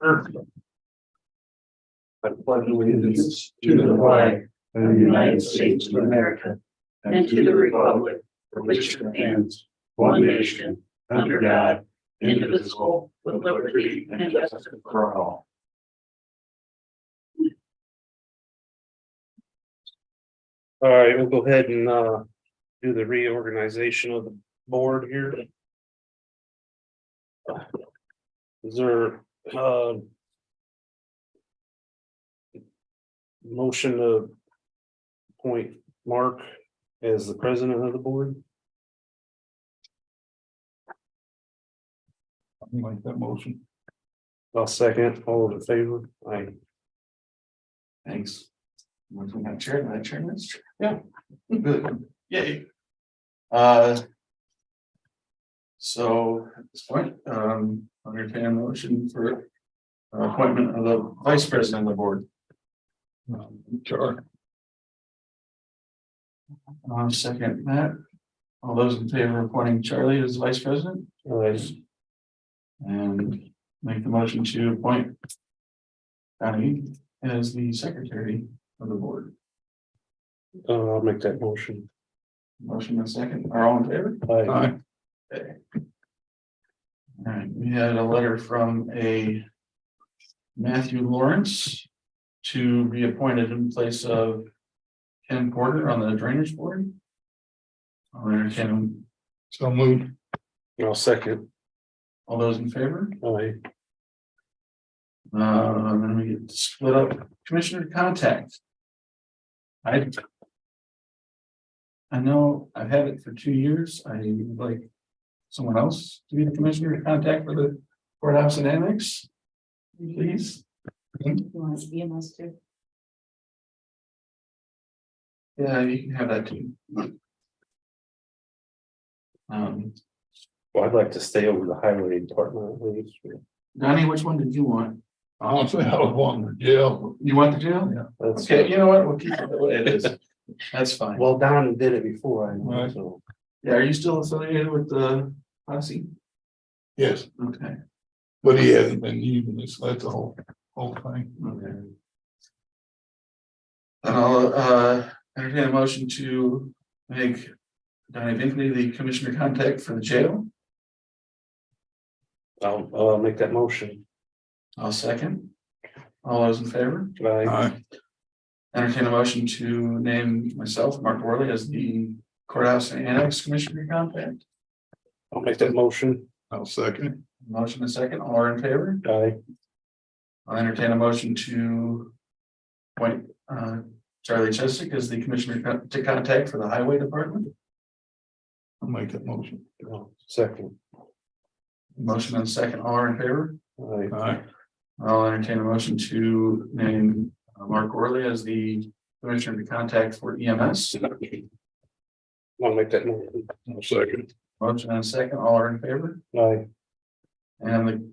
I pledge allegiance to the flag of the United States of America and to the republic for which it stands, one nation, under God, indivisible, with liberty and justice for all. All right, we'll go ahead and do the reorganization of the board here. Is there motion to appoint Mark as the president of the board? I like that motion. I'll second. All in favor? Aye. Thanks. Once we have chair, my chair is. Yeah. Good. Yay. So at this point, I'll entertain a motion for appointment of the vice president of the board. Sure. Second that. All those in favor of appointing Charlie as vice president? Aye. And make the motion to appoint Donnie as the secretary of the board. I'll make that motion. Motion and second, are all in favor? Aye. Okay. All right, we had a letter from a Matthew Lawrence to be appointed in place of Ken Porter on the drainage board. I'll entertain So moved. I'll second. all those in favor. Aye. Then we get to split up commissioner contact. I know I've had it for 2 years. I would like someone else to be the commissioner of contact for the courthouse and annex. Please. You want to be a master? Yeah, you can have that too. Well, I'd like to stay over the highway department at least. Donnie, which one did you want? Honestly, I was wanting to jail. You want the jail? Yeah. That's Okay, you know what? We'll keep it the way it is. That's fine. well, Don did it before, I know, Right. so. Yeah, are you still affiliated with the posse? Yes, Okay. but he hasn't been using this. That's the whole thing. Okay. And I'll entertain a motion to make Donnie Binkley the commissioner contact for the jail. I'll make that motion. I'll second. All those in favor? Aye. Aye. Entertain a motion to name myself, Mark Worley, as the courthouse and annex commissioner contact. I'll make that motion. I'll second. Motion and second, all are in favor? Aye. I'll entertain a motion to appoint Charlie Chesick as the commissioner to contact for the highway department. I'll make that motion. Second. Motion and second, all are in favor? Aye. Aye. I'll entertain a motion to name Mark Orley as the commissioner to contact for EMS. I'll make that motion. I'll second. Motion and second, all are in favor? Aye. And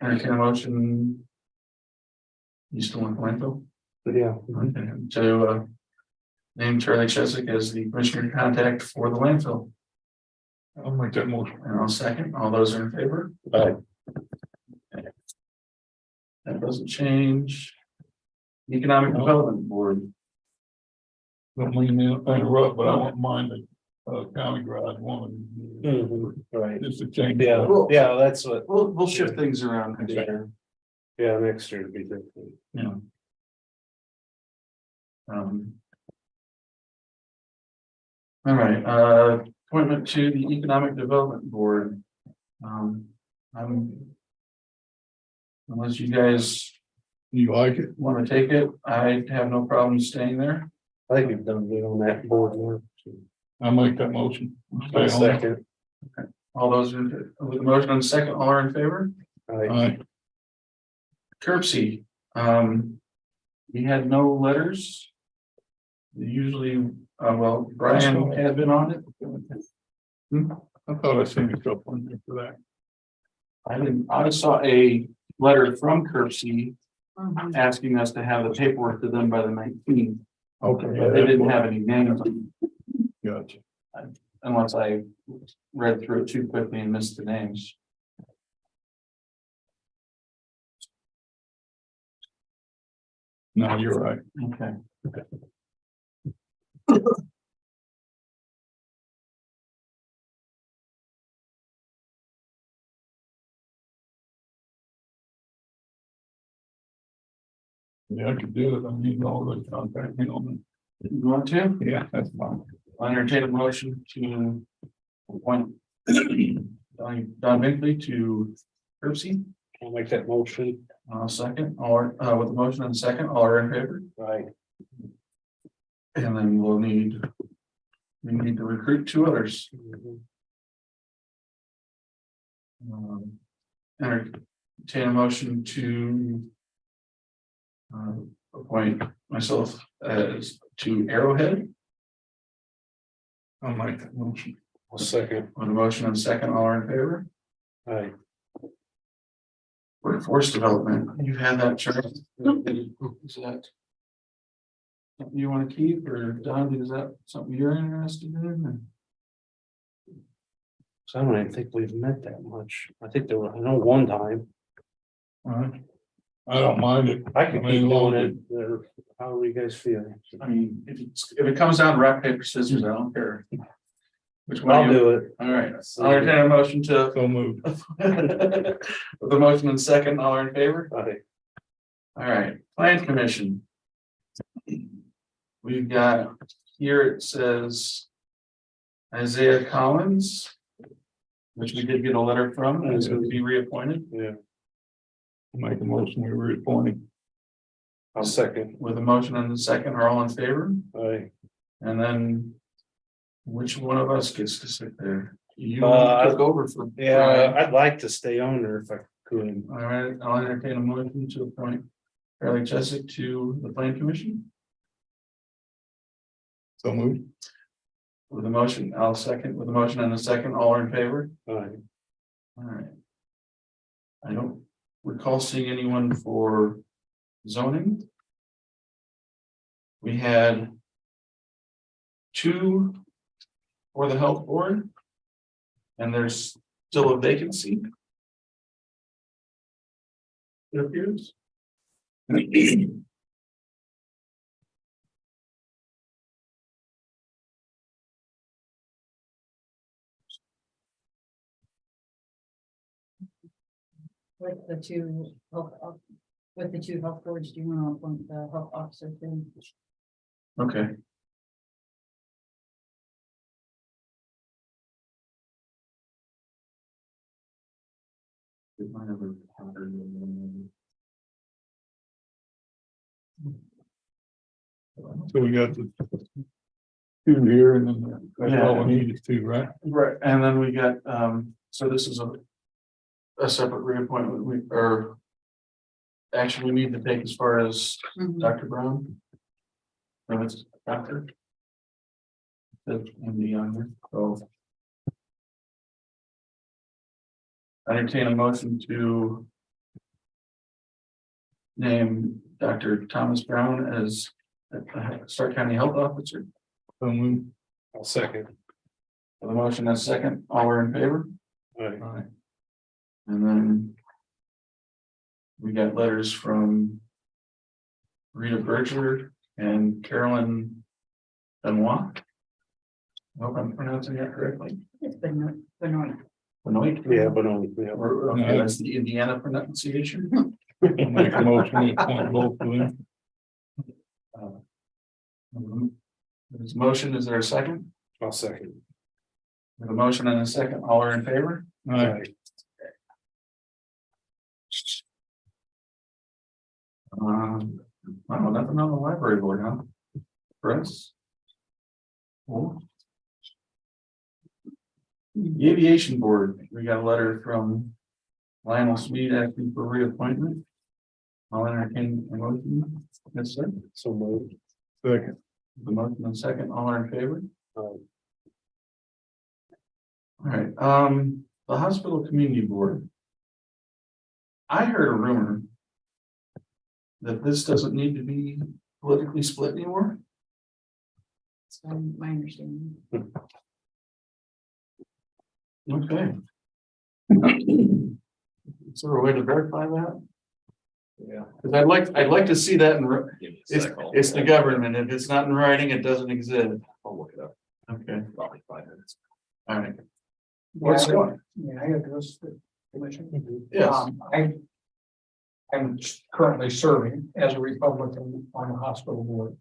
entertain a motion. You still want Glenville? Yeah. Okay, to name Charlie Chesick as the commissioner to contact for the landfill. I'll make that motion. And I'll second, all those are in favor? Aye. That doesn't change. Economic Development Board, Don't mean to interrupt, but I won't mind the county garage one. Right. Just to change. Yeah, yeah, that's what, we'll shift things around. yeah, next year to be different. Yeah. All right, appointment to the Economic Development Board. Unless you guys You like it? want to take it, I have no problem staying there. I think you've done good on that board work. I'll make that motion. Stay on. Second. All those with the motion on second, all are in favor? Aye. Aye. Curbsy, we had no letters. Usually, well, Brian had been on it. I thought I seen a couple in there for that. I saw a letter from Curbsy asking us to have the paperwork to them by the 19th. Okay. But they didn't have any names on it, Gotcha. unless I read through it too quickly and missed the names. No, you're right. Okay. Yeah, I could do it. I need all the contact me on You want to? it. Yeah, that's fine. I'll entertain a motion to appoint Don Binkley to Herbsy. I'll make that motion. Second, or with the motion and second, all are in favor, Right. and then we need to recruit two others. Entertain a motion to appoint myself as to Arrowhead. I'll make that motion. I'll second. With a motion and second, all are in favor. Right. Workforce development, you had that chart. Is that something you want to keep, or Don, is that something you're interested in? So I don't even think we've met that much. I think there were, I know one time. I don't mind it. I could I keep mean, doing it. How do you guys feel? I mean, if it comes down to rock, paper, scissors, I don't care. Which one? I'll do it. All right, I'll entertain a motion to. So moved. With the motion and second, all are in favor? Right. All right, plan commission. We've got, here it says Isaiah Collins, which we did get a letter from, and is going to be reappointed. Yeah. Make a motion, we were appointed. I'll second. With a motion and a second, are all in favor? Right. And then which one of us gets to sit there? You took over for. Yeah, Brian. I'd like to stay on there if I could. All right, I'll entertain a motion to appoint Charlie Chesick to the plan commission. So moved. With a motion, I'll second, with a motion and a second, all are in favor? Right. All right. I don't recall seeing anyone for zoning. We had two for the health board, and there's still a vacancy. It appears. With the two health boards, do you want to appoint the health officer thing? Okay. So we got the two here and then that's all we need is two, right? Right, and then we got, so this is a separate reappointment, actually, we need to take as far as Dr. Brown. No, it's Doctor. The MD on there, so. I entertain a motion to name Dr. Thomas Brown as Stark County Health Officer. So moved. I'll second. For the motion and second, all are in favor? Right. Alright. And then we got letters from Rita Berger and Carolyn Benoit. I hope I'm pronouncing that correctly. It's been Benoit. Benoit? Yeah, but only, yeah. Okay, that's the Indiana pronunciation. I'll make a motion, we appoint both of them. There's a motion, is there a second? I'll second. With a motion and a second, all are in favor? All right. I don't know, nothing on the library board, huh? Chris? Oh. The aviation board, we got a letter from Lionel Sweet asking for reappointment. I'll entertain a motion. Yes, sir. So moved. Second. The motion and second, all are in favor? Right. All right, the hospital community board. I heard a rumor that this doesn't need to be politically split anymore. That's my understanding. Okay. Is there a way to verify that? Yeah. Cause I'd like to see that it's the government. If it's not in writing, it doesn't exist. I'll look it up. Okay, Probably 5 minutes. all right. What's going? Yeah, I address the commission. Yes, I'm currently serving as a Republican on the hospital board.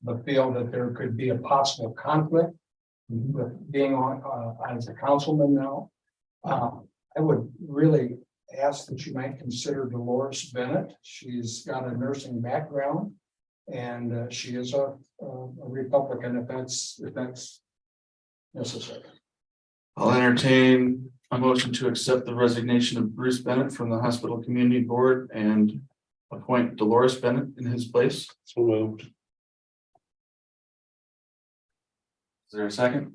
But feel that there could be a possible conflict with being on, as a councilman now. I would really ask that you might consider Dolores Bennett. She's got a nursing background. And she is a Republican if that's necessary. I'll entertain a motion to accept the resignation of Bruce Bennett from the hospital community board and appoint Dolores Bennett in his place. So moved. Is there a second?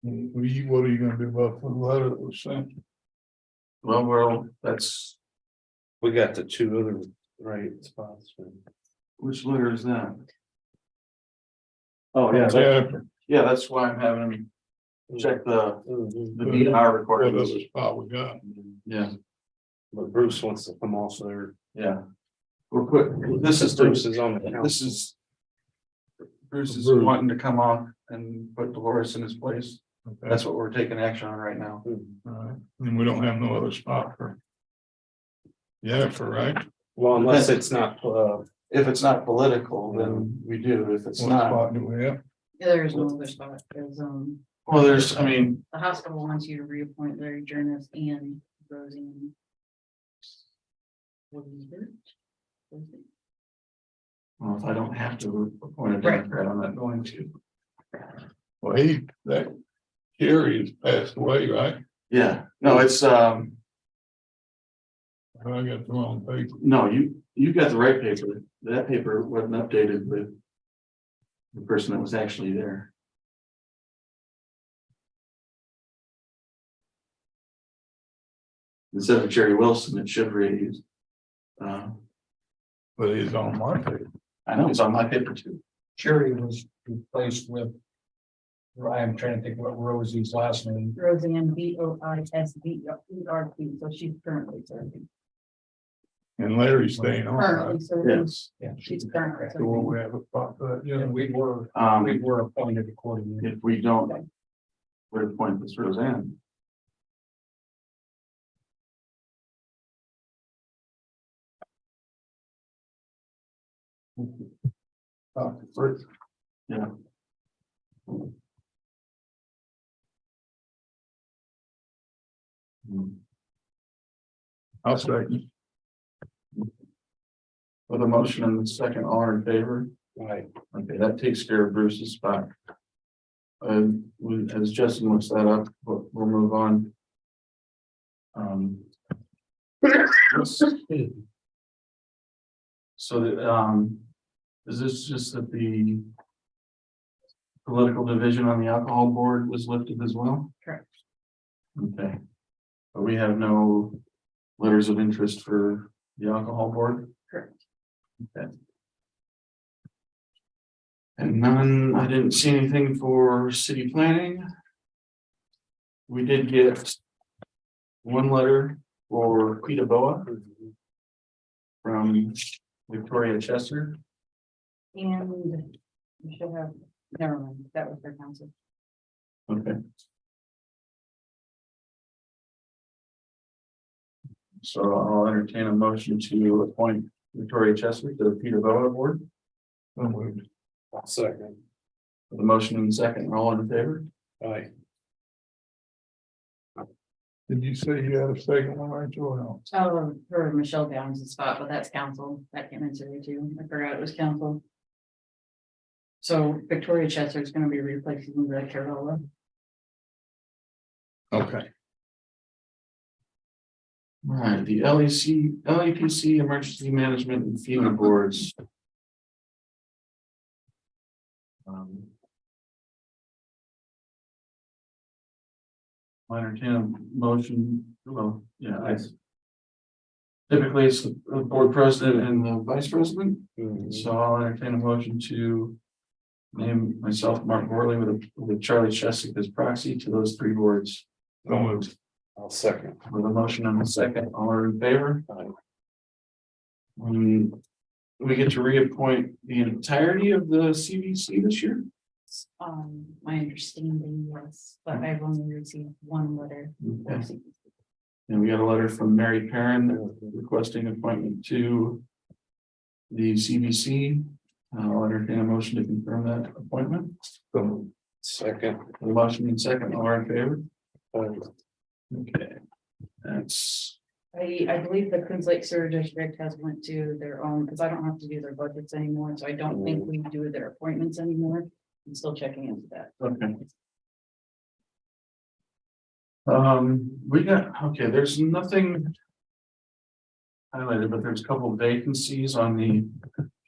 What are you gonna do about the letter that was sent? Well, that's, We got the 2 other right spots. which letter is that? Oh, yeah, Yeah, that's why I'm having him check the Mhm. DR what recordings. other spot we got? Yeah, But Bruce wants to come off there. yeah. This is Bruce is on the council. This is. Bruce is Bruce. wanting to come off and put Dolores in his place. Okay. That's what we're taking action on right now. All right, and we don't have no other spot for. Yeah, for right, Well, unless it's not, If it's not political, then we do. If it's what not, spot do we have? Yeah, there is no other spot, because, well, there's, I mean, the hospital wants you to reappoint Larry Journeys and Roseanne. well, if I don't have to appoint a Democrat, I'm not going to. Well, that Jerry has passed away, right? Yeah, no, it's, I got the wrong paper. no, you got the right paper. That paper wasn't updated with the person that was actually there. Instead of Jerry Wilson, it should read. But he's on my paper. I know it's on my paper too. Jerry was replaced with. I'm trying to think what Rosie's last name. Roseanne, Boisvert, so she's currently serving. And Larry's staying on, right? Currently serving, Yes. Yeah, she's currently So will serving. we have a spot for that, yeah? and we were appointed accordingly. If we don't, we're appointing this Roseanne. First, Yeah. I'll second. With a motion and a second, all in favor? right, Okay, that takes care of Bruce's spot. As Justin looks that up, we'll move on. So that, is this just that the political division on the alcohol board was lifted as well? Correct. Okay. But we have no letters of interest for the alcohol board? Correct. Okay. And none, I didn't see anything for city planning. We did get one letter for Quita Boa from Victoria Chester. And we should have, never mind, that was their council. Okay. So I'll entertain a motion to appoint Victoria Chester to the Peter Boa board. So moved. I'll second. The motion and second, all in favor? Right. Did you say you had a second one, Rachel, or no? Oh, for Michelle Downs' spot, but that's council, that came in today too, I forgot it was council. So Victoria Chester is gonna be replacing the Carola. Okay. All right, the LEPC Emergency Management and FEMA boards. I entertain a motion, well, yeah, typically it's the board president and the vice president, so I'll entertain a motion to name myself, Mark Morley, with Charlie Chesick as proxy to those three boards. So moved. I'll second. With a motion and a second, all are in favor? Aye. We get to reappoint the entirety of the CVC this year? My understanding, yes, but I've only received one letter. Okay. And we got a letter from Mary Perrin requesting appointment to the CVC. I'll entertain a motion to confirm that appointment. Second. The motion in second, all are in favor? Okay. That's, I believe the Coons Lake Sewer District has went to their own, because I don't have to do their budgets anymore, so I don't think we do their appointments anymore. I'm still checking into that. okay. We got, okay, there's nothing highlighted, but there's a couple of vacancies on the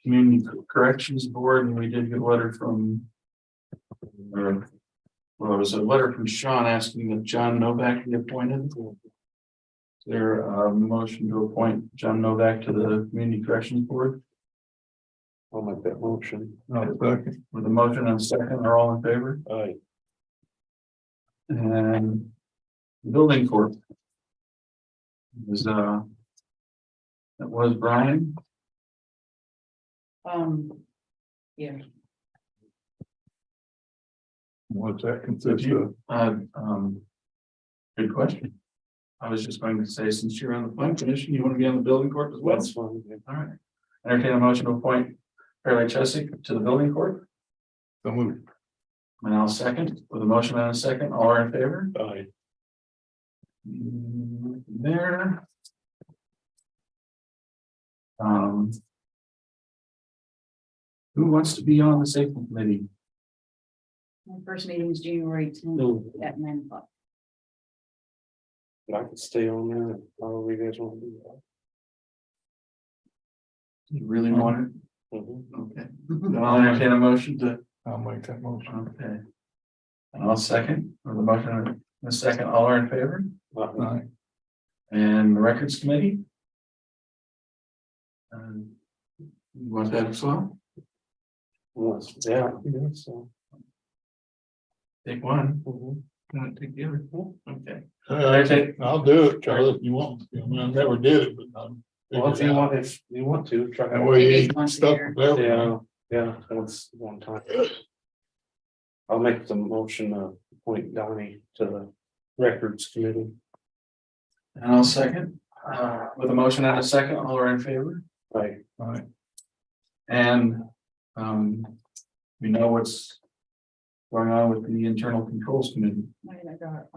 Community Corrections Board, and we did get a letter from well, it was a letter from Sean asking that John Novak be appointed. Is there a motion to appoint John Novak to the Community Corrections Board? I'll make that motion. Second. With a motion and a second, are all in favor? Aye. And Building Court. That was Brian. Yeah, What's that consist of? Good question. I was just going to say, since you're on the plan commission, you want to be on the Building Court as well? That's fine. All right. Entertain a motion to appoint Fairleigh Chesick to the Building Court. So moved. And I'll second, with a motion and a second, all are in favor? Aye. There. Who wants to be on the safety committee? my first meeting is January 10th No, at 9 o'clock. I can stay on there. However you guys want to do You really want that. it? Okay. Then I'll entertain a motion to, I'll make that motion. okay. And I'll second, with the motion and a second, all are in favor? Aye. And the records committee? You want that as well? Yeah. So. Take one, Mhm. not take the other. Okay. I'll do it, Charlie, if you want. I mean, I never did it, but I'm. Well, if you want to try. That way you Maybe ain't once a stuck year. with everything. Yeah, that's one time. I'll make the motion to appoint Donnie to the records committee. And I'll second, with a motion and a second, all are in favor? Right. Aye. And, we know what's going on with the internal controls committee, I got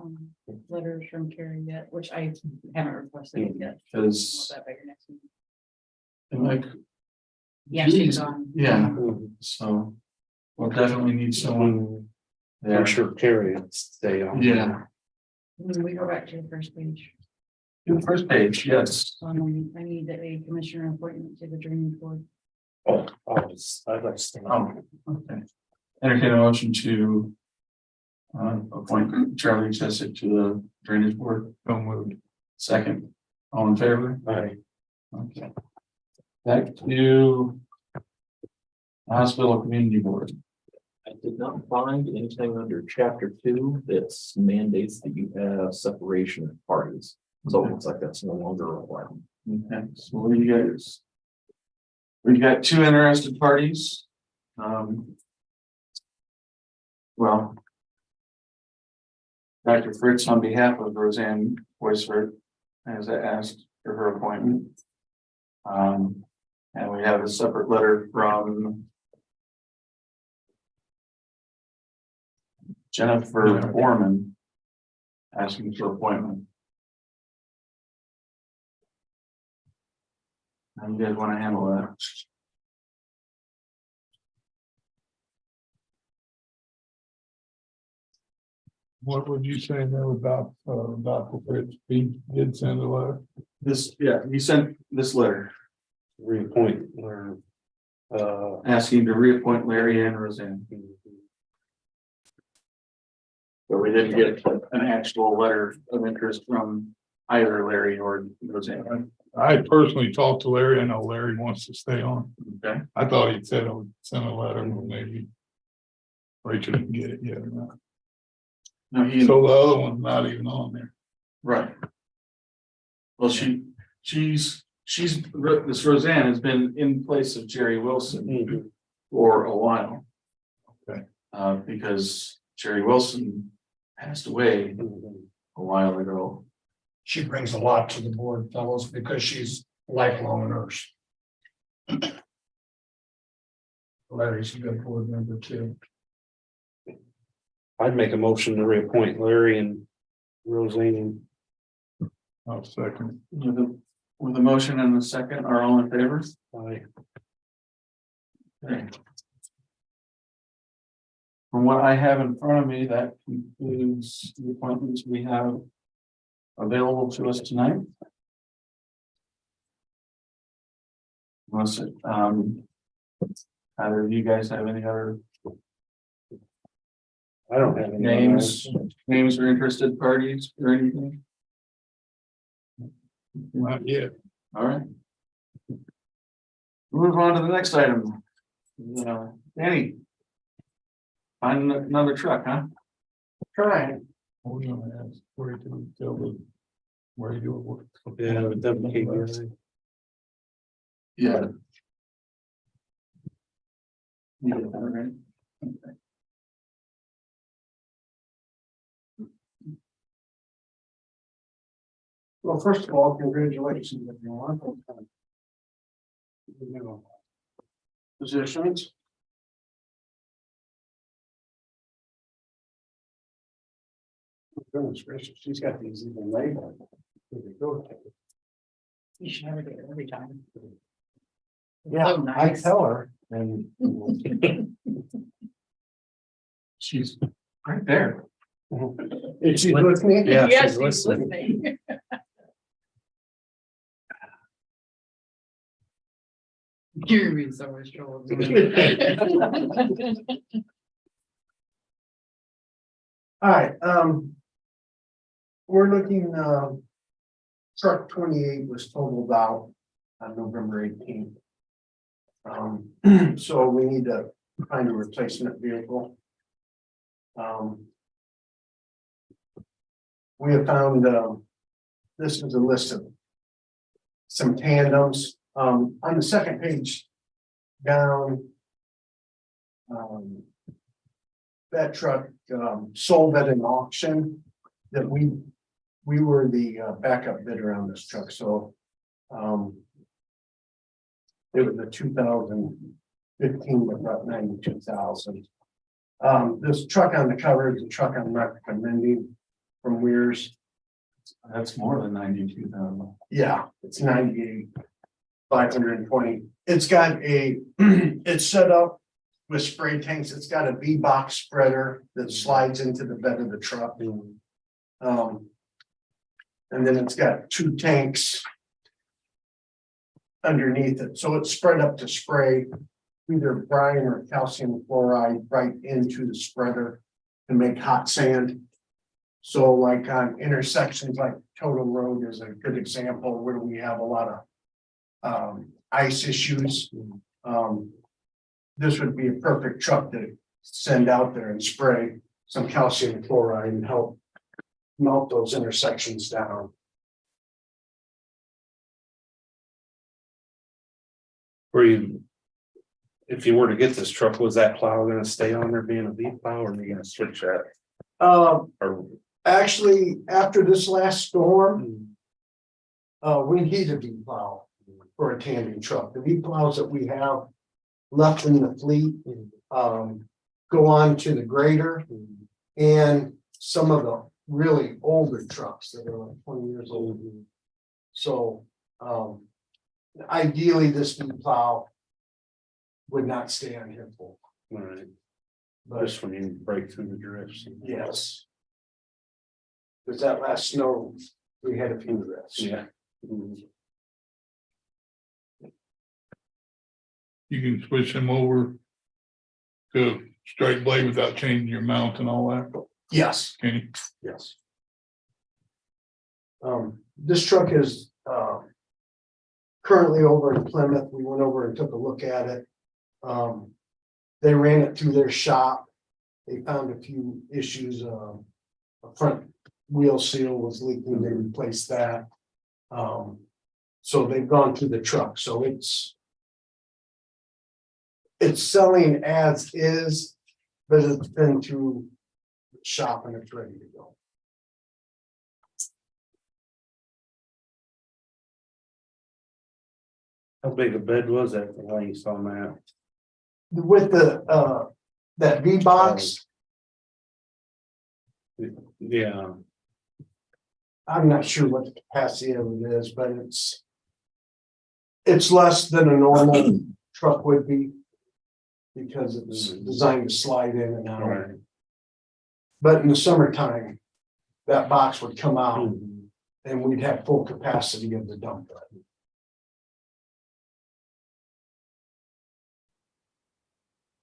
letters from Carrie yet, which I haven't requested yet. because, That by your next meeting. like, Yeah, she's on. yeah, so we'll definitely need someone there. I'm sure Carrie would stay on. Yeah, When we go back to the first page, the first page, yes. I need a commissioner appointment to the drainage board. Oh, I'd like to stay on. Okay. Entertain a motion to appoint Charlie Chesick to the drainage board. So moved. Second, all in favor? Aye. Okay. Back to hospital community board. I did not find anything under chapter 2 that mandates that you have separation of parties. So it looks like that's no longer a requirement. Okay, so what do you guys? We've got two interested parties. Well. Dr. Fritz, on behalf of Roseanne Weisford, has asked for her appointment. And we have a separate letter from Jennifer Foreman asking for appointment. How you guys want to handle that? What would you say there about, Dr. Fritz? He did send a letter. This, yeah, he sent this letter Reappoint or, asking to reappoint Larry and Roseanne. But we didn't get an actual letter of interest from either Larry or Roseanne. I personally talked to Larry. I know Larry wants to stay on. Okay, I thought he said I would send a letter, and maybe Rachel didn't get it yet or not. no, he, So the other one's not even on there. right. Well, she's this Roseanne has been in place of Jerry Wilson for a while. Okay. Because Jerry Wilson passed away a while ago. She brings a lot to the board, fellows, because she's a lifelong nurse. Larry's a good board member too. I'd make a motion to reappoint Larry and Roseanne. I'll second. With a motion and a second, are all in favor? Aye. Okay. From what I have in front of me, that concludes the appointments we have available to us tonight. Unless, either of you guys have any other I don't have any names or interested parties or anything? Not yet. All right. Move on to the next item. Danny. Find another truck, huh? Trying. We're gonna ask Corey to tell the where you do it work. Yeah, but WKBI. Yeah. Yeah, all right. Okay. Well, first of all, congratulations, everyone. Positions. Goodness gracious, she's got these even labeled. You should never do it every time. Yeah, So I nice. tell her and. She's right there. Is she with me? Yeah, Yes, she's he's listening. listening. You're gonna be so much trouble. All right, we're looking, truck 28 was totaled out on November 18th. So we need to find a replacement vehicle. We have found, this is a list of some tandems, on the second page down. That truck, sold at an auction that we were the backup bidder on this truck, so. It was a 2015, about 92,000. This truck on the cover is a truck I'm recommending from Weir's. That's more than 92,000. Yeah, it's 98,520. It's got a, it's set up with spray tanks. It's got a V-box spreader that slides into the bed of the truck. And then it's got 2 tanks underneath it, so it's spread up to spray either brine or calcium chloride right into the spreader to make hot sand. So like on intersections like Totem Road is a good example where we have a lot of ice issues. This would be a perfect truck to send out there and spray some calcium chloride and help melt those intersections down. If you were to get this truck, was that plow gonna stay on there being a V plow, or are you gonna switch that? Or Actually, after this last storm, we need a V plow for a tandem truck. The V plows that we have left in the fleet, go on to the grader and some of the really older trucks that are like 20 years old. So, ideally, this V plow would not stay on here full. all right, But just when you break through the drifts. yes. Because that last snow, we had a few drifts. Yeah. You can switch them over to straight blade without changing your mount and all that. Yes. Can you? Yes. This truck is, currently over in Plymouth. We went over and took a look at it. They ran it through their shop. They found a few issues, a front wheel seal was leaking. They replaced that. So they've gone through the truck, so it's selling as is, but it's been through the shop and it's ready to go. How big a bed was that for length on that? With the, that V box, Yeah, I'm not sure what the capacity of it is, but it's less than a normal truck would be. Because it's designed to slide in and out. right. But in the summertime, that box would come out Mhm. and we'd have full capacity of the dump.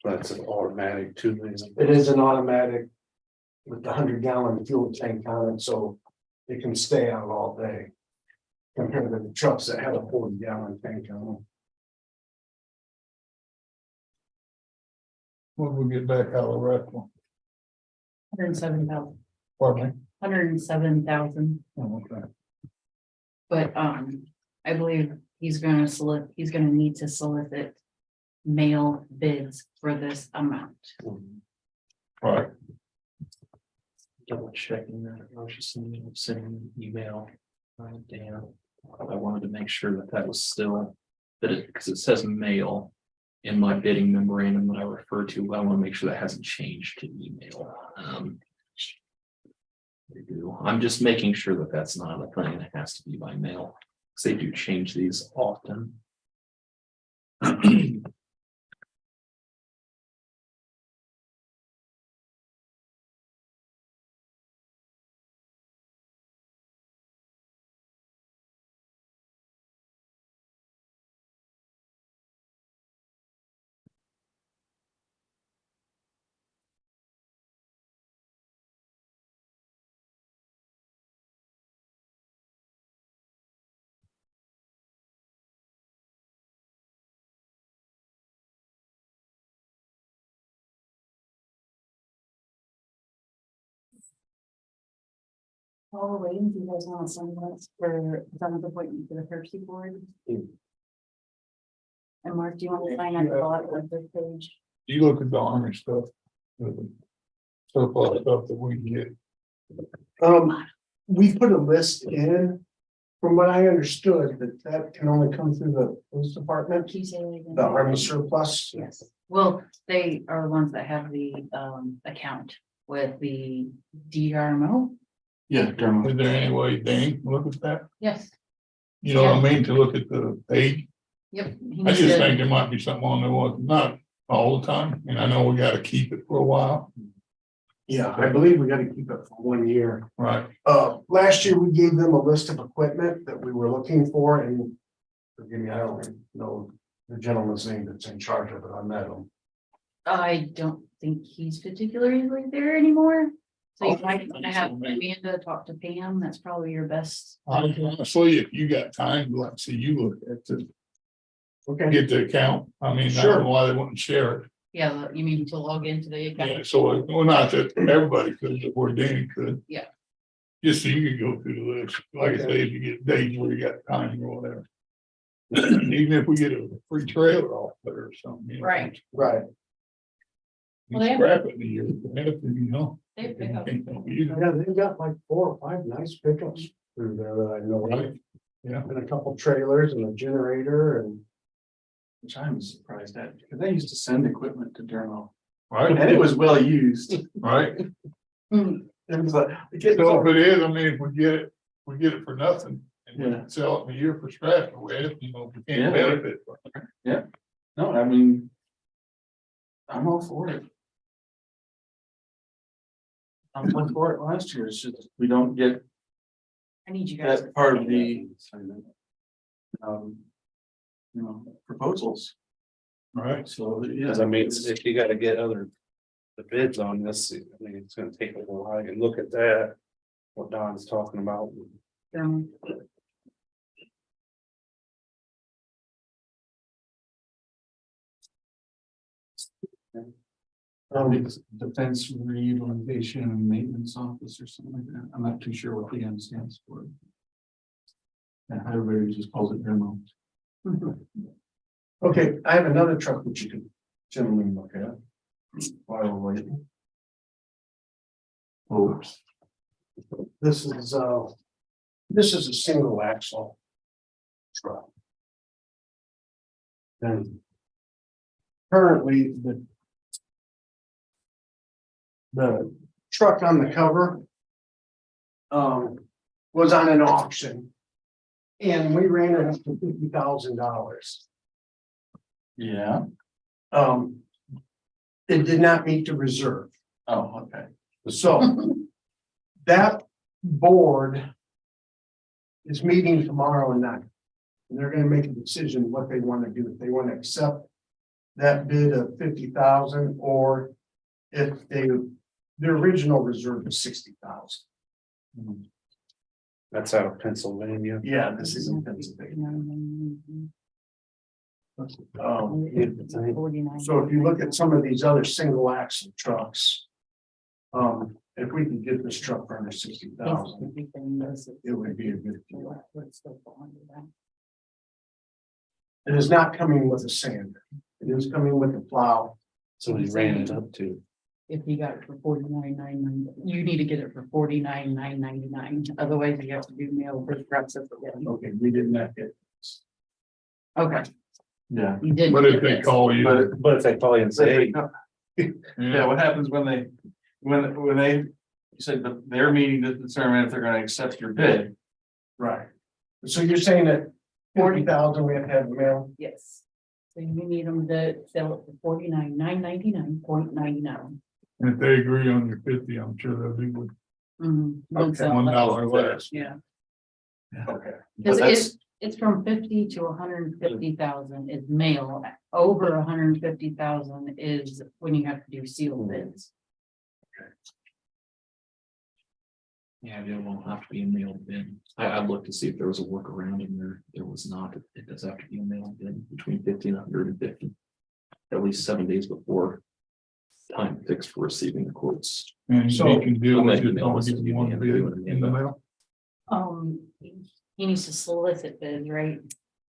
That's an automatic too. It is an automatic with the 100-gallon fuel tank on it, so it can stay out all day. Compared to the trucks that have a 40-gallon tank on them. When we get back out of the restaurant, 107,000, pardon me. 107,000. Oh, okay. But I believe he's gonna need to solicit mail bids for this amount. Right, Double checking that, I was just sending an email. Dan, I wanted to make sure that that was still, that it, because it says mail. In my bidding memorandum that I refer to, I want to make sure that hasn't changed to email. They do. I'm just making sure that that's not a thing that has to be by mail, because they do change these often. While we're waiting, do you guys want to sign this for Donna's appointment for the Percy board? Mm. And Mark, do you want to sign at the bottom of this page? you look at the army stuff. The surplus stuff that we can get, We put a list in, from what I understood, that can only come through the police department, Can you say that again? the army surplus. Yes, well, they are the ones that have the account with the DRMO. Yeah, Dermot. is there any way, Dane, look at that, Yes, you know what I mean, to look at the page? yep. he I needs just to- think there might be something on there, was not all the time, and I know we gotta keep it for a while, Yeah, I believe we gotta keep it for 1 year. right? Last year, we gave them a list of equipment that we were looking for and. Forgive me, I don't know the gentleman's name that's in charge of it, I met him. I don't think he's particularly there anymore. So you Oh, might want to have so maybe- Amanda talk to Pam, that's probably your best. Honestly, if you got time, like, see, you look at the, Okay. get the account, I mean, I Sure. don't know why they wouldn't share it. Yeah, you mean to log into the account? Yeah, so, well, not that everybody could, but where Danny could. Yeah. Just so you could go through the list, like I say, if you get days where you got time or whatever. Even if we get a free trailer off there or something. you know, Right. Right. You Well, they have- scrap it in a year, you know. They have pickup. Yeah, they've got like 4 or 5 nice pickups through there that I know. Right. Yeah. And a couple trailers and a generator and. Which I'm surprised at, because they used to send equipment to Dermot, Right, and it was well used. right. Hmm, It was like, So if it is, I mean, if we get it for nothing. And we Yeah. sell it in a year for scrap, we you know, we Yeah. can't benefit. from it. no, I mean. I'm all for it. I went for it last year, it's just, we don't get I need you guys. that part of the. You know, proposals, Right, so, yeah. Because I mean, if you gotta get the bids on this, I mean, it's gonna take a while. I can look at that. What Don's talking about. Defense rehabilitation and maintenance office or something like that, I'm not too sure what the M stands for. And everybody just calls it demo. Okay, I have another truck which you can generally look at. While we're waiting. Oops. This is a single axle truck. And currently, the truck on the cover was on an auction. And we ran it up to $50,000. Yeah, It did not meet the reserve. oh, okay. So that board is meeting tomorrow night. And they're gonna make a decision what they want to do, if they want to accept that bid of 50,000 or if the original reserve is 60,000. That's out of Pennsylvania. Yeah, this is in Pennsylvania. So if you look at some of these other single axle trucks, if we can get this truck for under 60,000, it would be a good deal. It is not coming with a sander. It is coming with a plow. So we ran it up to, If you got it for $49,990, you need to get it for $49,999, otherwise you have to do mail for the process again. Okay, we did not get. Okay, Yeah. you did. But if they call you, but if they call you and say, hey, Yeah, what happens when they, you said that their meeting to determine if they're gonna accept your bid? Right. So you're saying that 40,000, we have to have mail? Yes. So you need them to sell it for $49,999.99. if they agree on your 50, I'm sure they'll do with Okay, $1 less. Yeah, Okay. because But that's- it's from 50 to 150,000 is mail, over 150,000 is when you have to do sealed bids. Yeah, it won't have to be a mailed bid. I looked to see if there was a workaround and there was not. It does have to be a mailed bid between 50 and 150. At least 7 days before time fixed for receiving the quotes. And So- you can deal with Email it, don't us give if them you one can, bid do it, in the mail. He needs to solicit bids, right?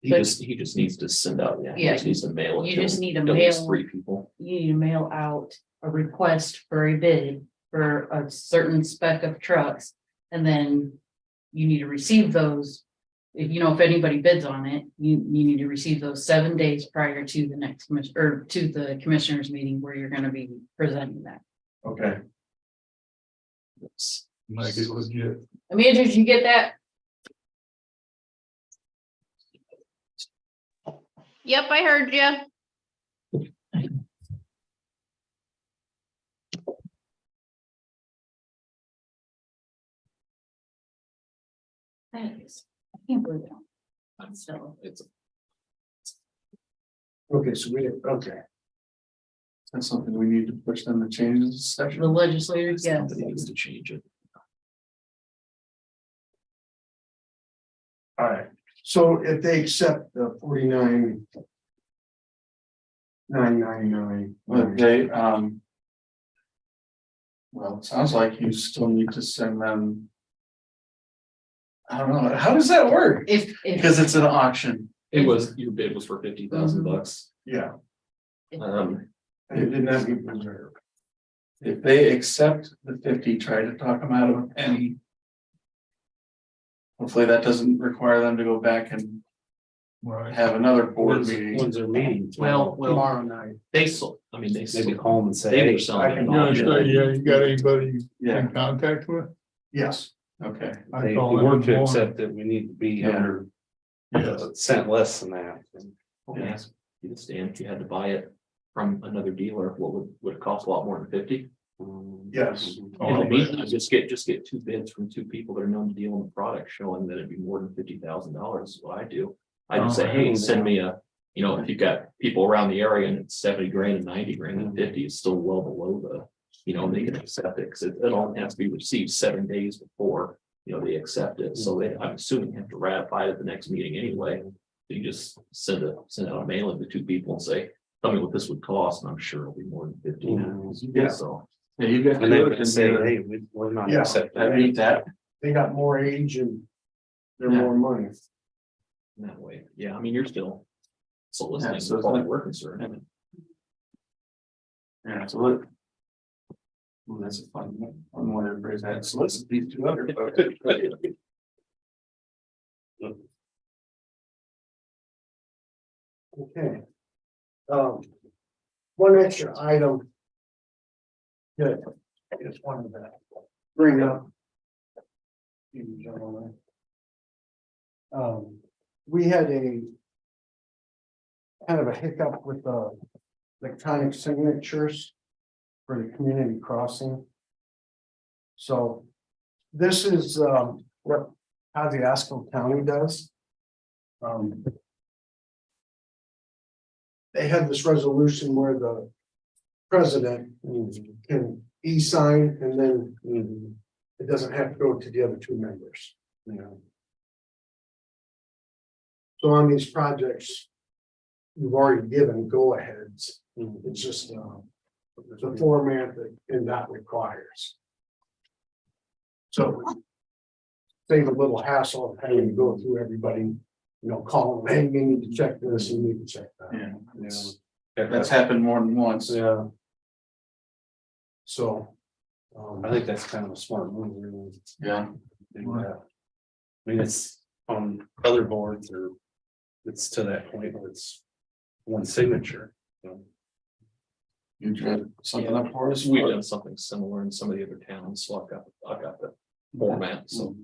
He But- just needs to send out, he Yeah. just needs to mail it. You to just need to at least mail- 3 people. You need to mail out a request for a bid for a certain spec of trucks. And then you need to receive those. If you know, if anybody bids on it, you need to receive those 7 days prior to the next commission, or to the commissioners meeting where you're gonna be presenting that. Okay. It's- Make it legit. Amanda, did you get that? Yep, I heard you. That is, I can't believe it. So, It's Okay, so okay. That's something we need to push them to change this the section. legislators, yes. somebody needs to change it. All right. So if they accept the 49,999. But they, well, it sounds like you still need to send them. I don't know, how does that work? If, Because it's an auction. It was, your bid was for $50,000. Yeah, Um, and it did not meet reserve. If they accept the 50, try to talk them out of a penny. Hopefully that doesn't require them to go back and Right. have another board when's meeting. their meeting? well, Tomorrow night. they sold, I mean, they Maybe call them and say, They hey, were selling it. I can- You understand, yeah, you got anybody you Yeah, in contact with? Yes. okay. I they call them were in the to morning. accept it, we need to be Yeah. under Yes. a cent less than that. Yes, you could stand if you had to buy it from another dealer, what would it cost a lot more than 50? Yes. In Oh, the meantime, just get 2 bids from 2 people that are known to deal in the product, showing that it'd be more than $50,000 is what I do. I just say, hey, send me a, if you've got people around the area and it's 70 grand and 90 grand and 50 is still well below the. They can accept it, because it all has to be received 7 days before, they accept it, so I'm assuming you have to ratify it at the next meeting anyway. You just send out a mailing to 2 people and say, tell me what this would cost, and I'm sure it'll be more than 50. Yeah. So. Yeah, you got. And they would say, hey, we're not Yeah. accepting. I it. need that. They got more age and they're Yeah. more money. That way, yeah, I mean, you're still soliciting, Yeah, so so it's all not- work concern. Yeah, so look. Ooh, that's a fun one to phrase that. Solicit these two other folks. Okay. One extra item. Good, I just wanted to bring up. You gentlemen. We had a. Kind of a hiccup with the electronic signatures. For the community crossing. So. This is what Kosciuszko County does. They had this resolution where the president can e-sign and then it doesn't have to go to the other two members, you know. So on these projects, you've already given go-aheads. It's just the format that NDOT requires. So save a little hassle of having to go through everybody, you know, call them, hey, you need to check this, you need to check that. Yeah, that's happened more than once. Yeah. So. I think that's kind of a smart move, really. Yeah. Do that. I mean, it's on other boards or it's to that point where it's one signature. So, You dread something up for us? We've done something similar in some of the other towns, so I've got the format, so.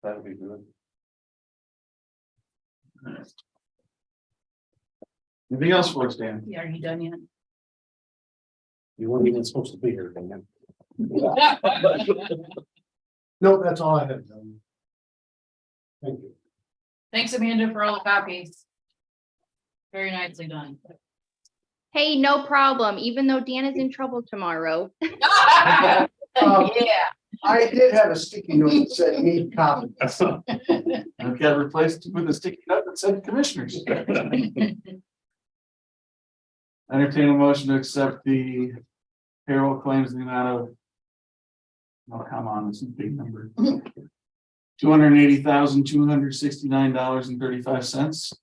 that'd be good. Anything else for us, Dan? Yeah, are you done yet? You weren't even supposed to be here, Dan. No, that's all I have done. Thank you. Thanks, Amanda, for all the copies. Very nicely done. Hey, no problem, even though Dan is in trouble tomorrow. Yeah. I did have a sticky note that said need copy. I've got replaced with a sticky note that said commissioners. Entertain a motion to accept the payroll claims in the amount of. Oh, come on, it's a big number. $280,269.35.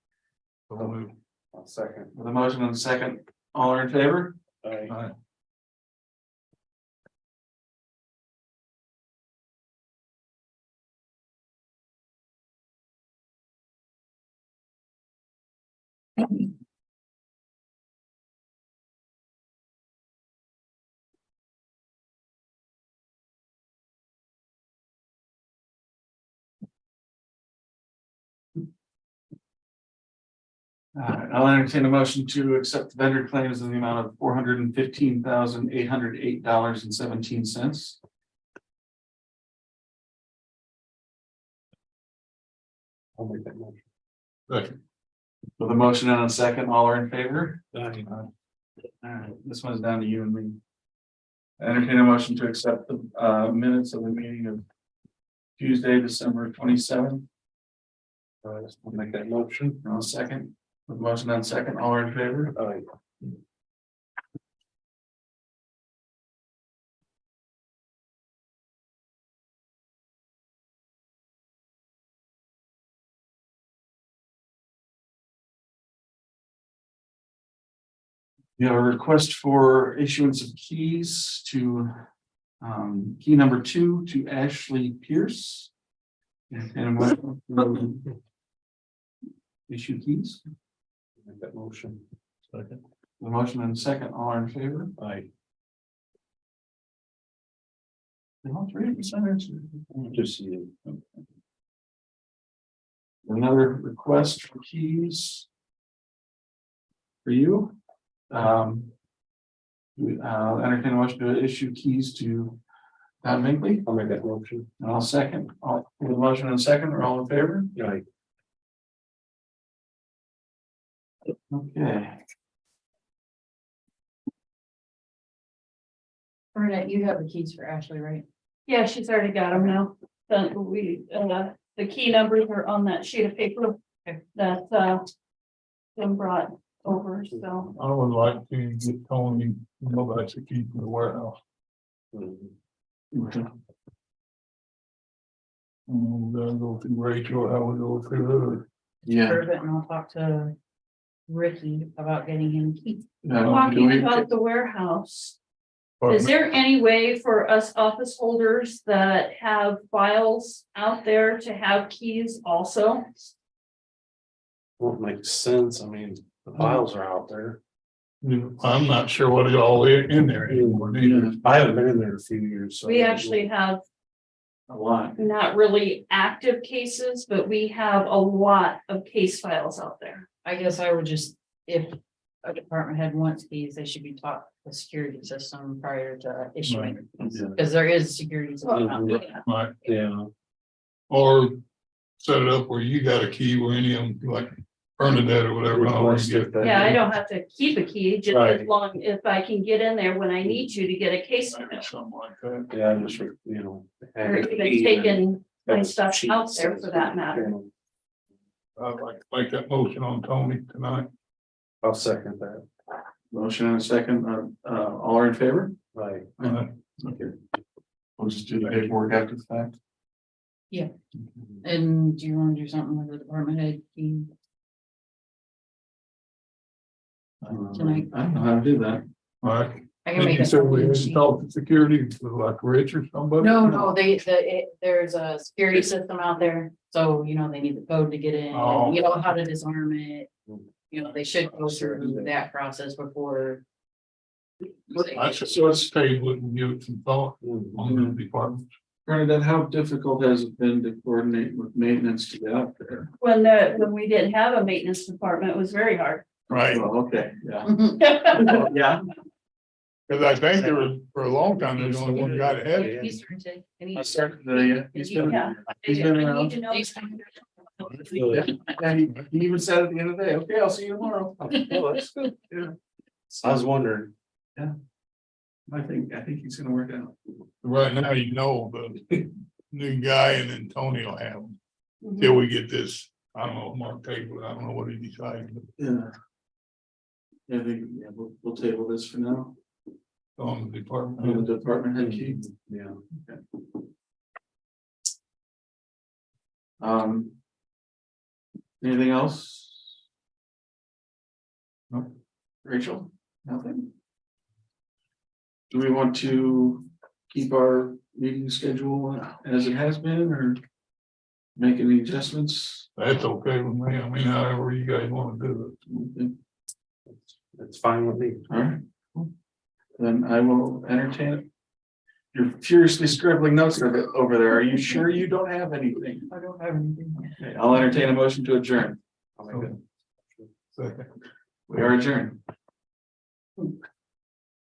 I'll second. With a motion and a second, all are in favor? Aye. I'll entertain a motion to accept vendor claims in the amount of $415,808.17. I'll make that motion. With a motion and a second, all are in favor? Aye. All right, this one's down to you and me. Entertain a motion to accept the minutes of the meeting of Tuesday, December 27th. I'll make that motion. I'll second. With motion and second, all are in favor? Aye. You have a request for issuance of keys to key number 2 to Ashley Pierce. And what issue keys? Make that motion. Second. The motion and second, all are in favor? Aye. All three of the senators. Just you. Another request for keys. For you. Entertain a motion to issue keys to Don Binkley. I'll make that motion. And I'll second. All with a motion and second, are all in favor? Aye. Okay. Bernadette, you have the keys for Ashley, right? Yeah, she's already got them now. The key numbers are on that sheet of paper that, been brought over, so. I would like to get Tony, go back to keep the warehouse. We'll go through Rachel, how we go through Yeah. Prove it, and I'll talk to Ricky about getting him keys. Do Talking we- about the warehouse, is there any way for us office holders that have files out there to have keys also? Won't make sense. I mean, the files are out there. I'm not sure what it all in there anymore, neither. I haven't been in there in a few years, so. We actually have A lot. not really active cases, but we have a lot of case files out there. I guess I would just, if a department head wants keys, they should be taught the security system prior to issuing. Because there is a security system out there. Right, Yeah, or set it up where you got a key where any of them, like Bernadette or whatever. Request it that- Yeah, I don't have to keep a key, just as Right. long if I can get in there when I need to get a case file. Something like that. yeah, I'm just, you know. Or even taking my stuff out there for that matter. I'd like to make that motion on Tony tonight. I'll second that. Motion and a second, all are in favor? Right. Okay. We'll just do the paperwork after the fact. And do you want to do something with the department head key? Tonight. I don't know how to do that. Right. I can And make you a. said we had sheet. to talk to security, like Rich or somebody? No, there's a security system out there, so you know, they need the code to get in, Oh. you know how to disarm it. You know, they should go through that process before. So let's table it and give it some thought on the department. Bernadette, how difficult has it been to coordinate with maintenance to get out there? When we didn't have a maintenance department, it was very hard. Right, Well, okay, yeah. Yeah. Yeah. because I think there was, for a long time, there's only one guy that had it. He's starting to- and he- I started the, he's been, he's been I around. need to know. Yeah, he even said at the end of the day, okay, I'll see you tomorrow. Well, that's good. Yeah. I was wondering, I think he's gonna work out. Right now, you know, the new guy and then Tony will have him. Till we get this, I don't know, Mark table, I don't know what he decided, but Yeah. I think, yeah, we'll table this for now, on the on department. the department head key. yeah. Anything else? No. Rachel, nothing? Do we want to keep our meeting schedule as it has been, or make any adjustments? That's okay with me, I mean, however you guys wanna do it. It's fine with me. All right. Cool. Then I will entertain it. You're furiously scribbling notes over there. Are you sure you don't have anything? I don't have anything. Okay, I'll entertain a motion to adjourn. I'll make it. Second. We are adjourned.